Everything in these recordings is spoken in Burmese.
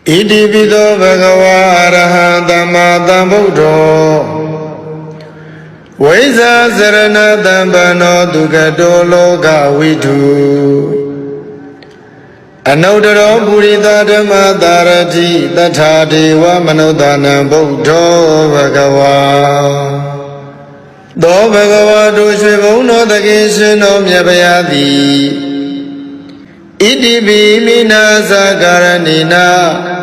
Iti Pido Bhagava Arahanta Buddho Vaisa Sarana Dambano Dugato Loka Vidu Anodaro Purita Dhamma Dharati Tatha Deva Manodana Buddho Bhagava Do Bhagava Dushe Bhuno Takeshino Myapayati Iti Bhimina Sakaranina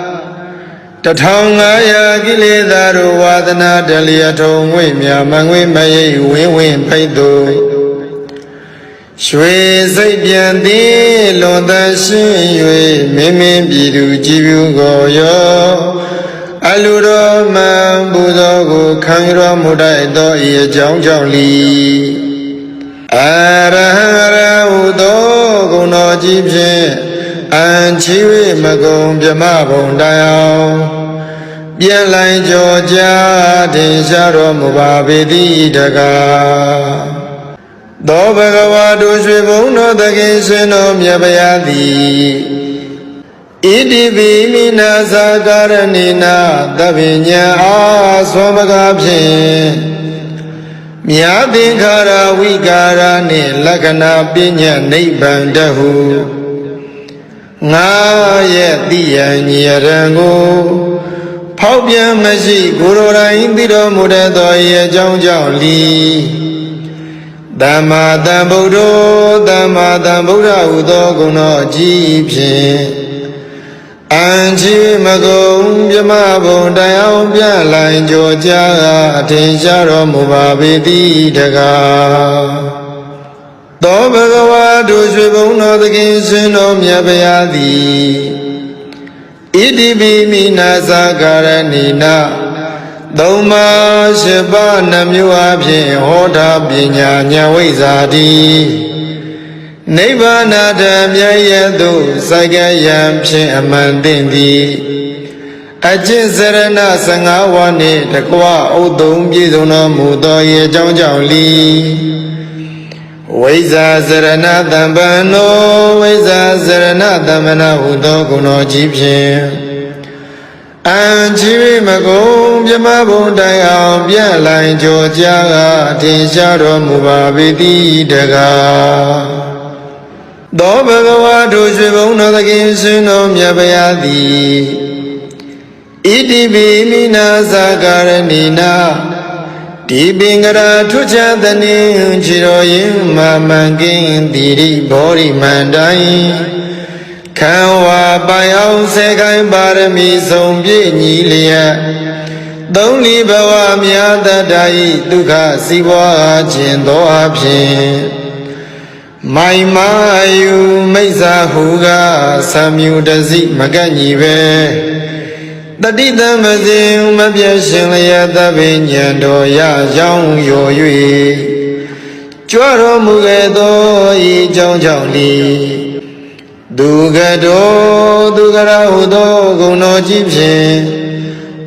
Tathangaya Kiletaru Vadana Daliyato Wimya Mangwe Maye Win Paido Shwe Saipyanti Londa Shin Yue Mimi Bidu Jibu Goyo Aluro Man Buddha Go Kangro Mudai Do Ye Jong Jong Li Arahara Udo Gono Jibshin Anchiwe Magong Pyama Bondayao Bien Lai Georgia Tinsharo Mubabidi Daga Do Bhagava Dushe Bhuno Takeshino Myapayati Iti Bhimina Sakaranina Tavinya Aswamagabhin Myathinkara Vikara Ni Lakana Pinya Nibbandahu Nga ye tiyan nyiyarango Phawpyan mashi Guru Rain Tiro Mudato Ye Jong Jong Li Dhamma Tham Buddho Dhamma Tham Buddha Udo Guno Jipshin Anchi Magong Pyama Bondayao Pyan Lai Georgia Tinsharo Mubabidi Daga Do Bhagava Dushe Bhuno Takeshino Myapayati Iti Bhimina Sakaranina Dhamma Shiva Namyu Abhin Hota Pinya Nyavaisati Nibbana Dhamya Yadu Sakayam Phin Amantindi Ajit Sarana Sanghavani Takwa Udum Pyisunno Mudo Ye Jong Jong Li Vaisa Sarana Dambano Vaisa Sarana Dambana Udo Guno Jipshin Anchiwe Magong Pyama Bondayao Pyan Lai Georgia Tinsharo Mubabidi Daga Do Bhagava Dushe Bhuno Takeshino Myapayati Iti Bhimina Sakaranina Dibingara Tuchadani Chiroyim Mamangin Diri Bori Mandai Kanwa Bayao Sekai Barami Sombi Nilia Dongli Bawa Myata Dai Dukha Siwa Jindo Abhin Mayu Maisa Huga Samyu Dazi Maganyive Tadita Mazim Mabhyashin Layata Vinyando Ya Yang Yo Yui Chwaro Mugedo Yi Jong Jong Li Dugado Dugara Udo Guno Jipshin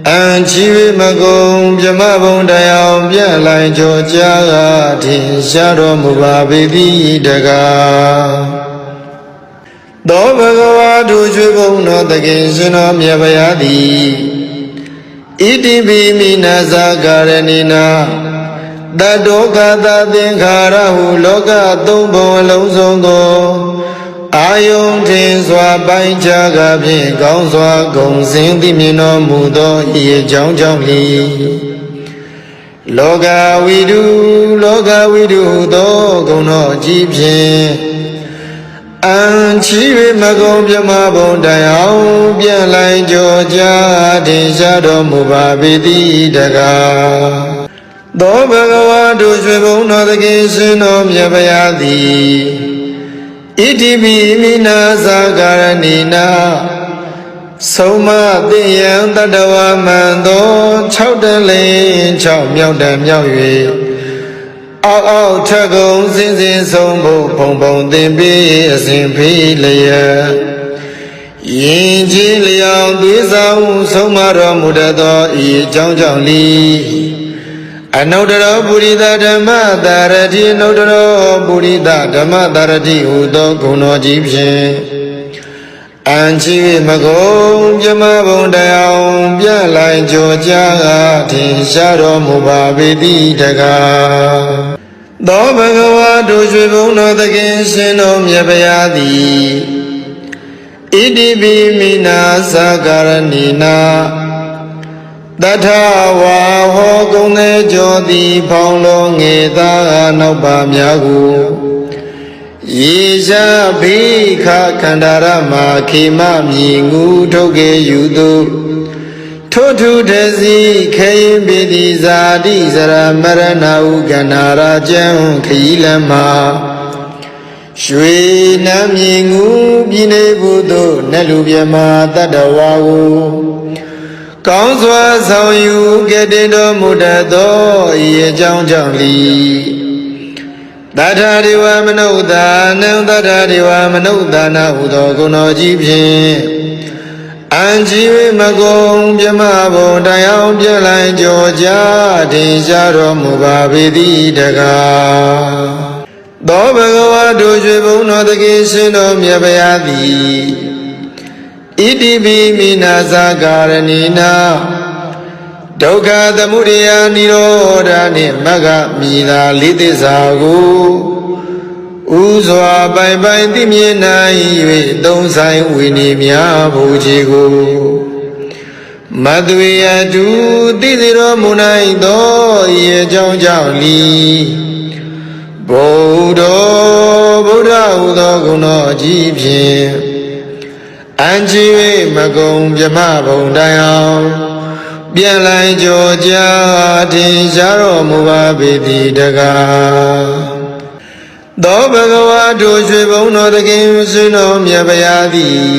Anchiwe Magong Pyama Bondayao Pyan Lai Georgia Tinsharo Mubabidi Daga Do Bhagava Dushe Bhuno Takeshino Myapayati Iti Bhimina Sakaranina Tadoka Tathinkhara Loka Thumbon Long Songo Ayong Tin Swa Pai Chaga Phin Kaung Swa Gong Sin Thi Myino Mudo Ye Jong Jong Li Loka Vidu Do Guno Jipshin Anchiwe Magong Pyama Bondayao Pyan Lai Georgia Tinsharo Mubabidi Daga Do Bhagava Dushe Bhuno Takeshino Myapayati Iti Bhimina Sakaranina Soma Tiyan Tadawa Mando Chau Dalin Chau Myau Dan Myau Yue Ao Chagong Sin Sin Song Bo Pong Pong Tin Pi Sin Pi Laya Yin Ji Liang Tui Sao Soma Ro Mudato Yi Jong Jong Li Anodaro Purita Dhamma Dharati Anodaro Purita Dhamma Dharati Udo Guno Jipshin အံချီမကုံပြမဘုံတရားပြလိုက်ကြောကြားကထင်ရှားတော်မူပါပေတိတကားသောဘဂဝါတို့ရွှေဘုံတော်သခင်ရှင်တော်မြတ်ဗျာသည်ဣတိပိမိနာသာကာရဏီနာတထဝါဟောကုံသေးကြောသည်ဖောင်းလုံးငေသာနောက်ပါများကိုယေရှာဘိခခန္ဓာရမခေမမြည်ငူထုတ်ကေယူသူထိုထုတစီခေယင်ပိတိဇာတိဇရမရဏဟုကန္နာရာကျံခီလမရွှေနမ်းမြည်ငူပြည်နေဘူးသို့နတ်လူမြမတတ္တဝါကိုကောင်းစွာဆောင်ယူကဲ့တင်တော်မူတတ်သောဤအကြောင်းကြောင့်လီတထာဒေဝမနုဿာနံတထာဒေဝမနုဿာနာဟုသောဂုဏ်တော်ကြီးဖြင့်အံကြည်မကုံပြမဘုံတရားပြလိုက်ကြောကြားတင်ရှားတော်မူပါပေသည်တကားသောဘဂဝါတို့ရွှေဘုံတော်သခင်ရှင်တော်မြတ်ဗျာသည်ဣတိပိမိနာသာကာရဏီနာဒုက္ခသမုဒယနိရောဓနှင့်မဂ္ဂမိသာလေးသစ္စာကိုဥစွာပိုင်ပိုင်သိမြင်နိုင်၍သုံးဆိုင်ဝိနည်းများဘုရားကိုမသွေအတူသိစေတော်မူနိုင်သောဤအကြောင်းကြောင့်လီဗုဒ္ဓဟူသောဂုဏ်တော်ကြီးဖြင့်အံကြည်၍မကုံပြမဘုံတိုင်အောင်ပြန်လိုက်ကြောကြားထင်ရှားတော်မူပါပေသည်တကားသောဘဂဝါတို့ရွှေဘုံတော်သခင်ရှင်တော်မြတ်ဗျာသည်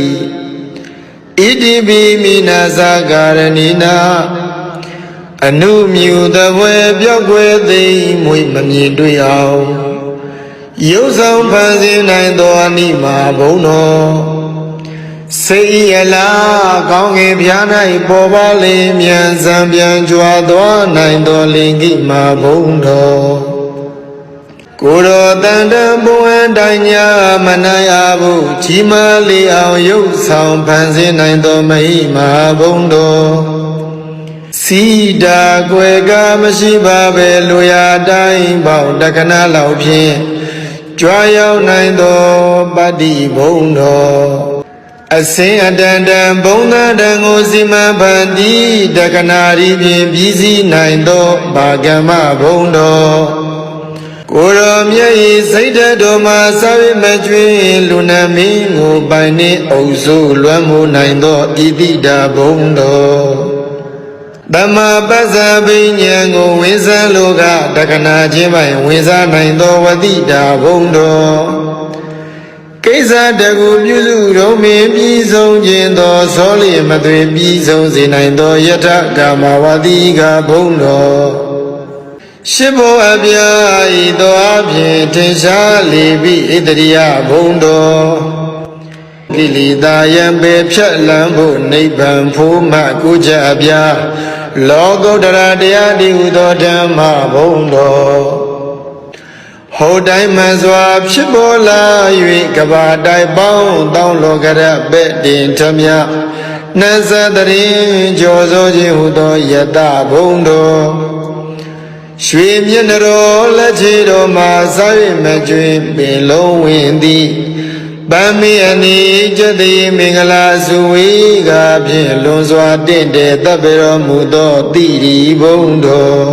ဣတိပိမိနာသာကာရဏီနာအနုမြူတပွဲပြောက်ွယ်သိမွေမမြင်တွေ့အောင်ရုပ်ဆောင်ဖန်ဆင်းနိုင်သောအနိမာဘုံတော်စေရလာကောင်းကင်ပြား၌ပေါ်ပါလေမြန်စံပြန်ကြွားသွားနိုင်သောလင်္ကိမာဘုံတော်ကိုယ်တော်တန်တန်ဘုံအတိုင်းညာမနိုင်အဘူးကြီးမားလေအောင်ရုပ်ဆောင်ဖန်ဆင်းနိုင်သောမဟိမာဘုံတော်စီတာကွယ်ကမရှိပါပဲလူရတိုင်းပေါတက္ကနာလောက်ဖြင့်ကြွားရောက်နိုင်သောပတ္တိဘုံတော်အစင်အတန်တန်ဘုံသာတန်ကိုစီမံဖန်တီးတက္ကနာရီဖြင့်ပြီးစီးနိုင်သောဘာဂမဘုံတော်ကိုရောမြတ်ဤစိတ်ဓာတ်တော်မှာစာဝိမကျွင်းလူနာမင်းကိုပိုင်နှင့်အုပ်စိုးလွမ်းမိုးနိုင်သောဣတိတာဘုံတော်ဓမ္မပစ္စာပိညာဉ်ကိုဝင်စားလိုကတက္ကနာချင်းပိုင်ဝင်စားနိုင်သောဝတိတာဘုံတော်ကိစ္စတကူပြုစုတော်မင်းပြီးဆုံးခြင်းသောသောလျမသွေပြီးဆုံးစေနိုင်သောယထကာမဝတိကဘုံတော်ရှိဘောအပြာဤသောအဖြင့်ထင်ရှားလေပြီဣတရိယဘုံတော်ကိလေသာယံပေဖြတ်လန်းဖို့နိဗ္ဗာန်ဖို့မှကိုကြအပြာလောကုတ္တရာတရားဒီဟုသောဓမ္မဘုံတော်ဟောတိုင်းမှန်စွာဖြစ်ပေါ်လာ၍ကဘာတိုင်ပေါင်းတောင်းလောကရပဲ့တင်ထမြနတ်သတရင်ကြောစိုးခြင်းဟုသောယတဘုံတော်ရွှေမျက်နှတော်လက်ချေတော်မှာစာ၍မကျွင်ပင်လုံးဝင်သည်ဗမ္မိအနိကျတိမင်္ဂလာစုဝေကဖြင့်လွန်စွာတင့်တယ်တပ်ပေတော်မူသောတိရိဘုံတော်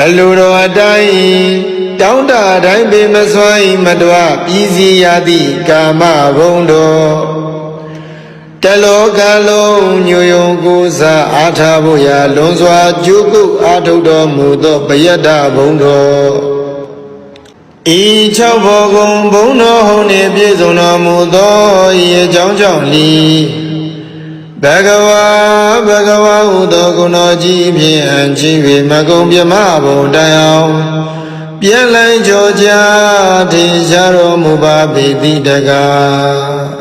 အလိုတော်အတိုင်းတောင်းတတိုင်းပေမစွမ်းမတော်ပြည်စီရသည့်ကာမဘုံတော်တလောကလုံးညွယုံကိုးစားအားထားဖို့ရာလွန်စွာကြိုးကုပ်အားထုတ်တော်မူသောပယတ္တဘုံတော်ဤ၆ဘောကုံဘုံတော်ဟုန်နှင့်ပြည့်စုံတော်မူသောဤအကြောင်းကြောင့်လီဘဂဝါဟူသောဂုဏ်တော်ကြီးဖြင့်အံကြည်၍မကုံပြမဘုံတိုင်အောင်ပြန်လိုက်ကြောကြားထင်ရှားတော်မူပါပေသည်တကား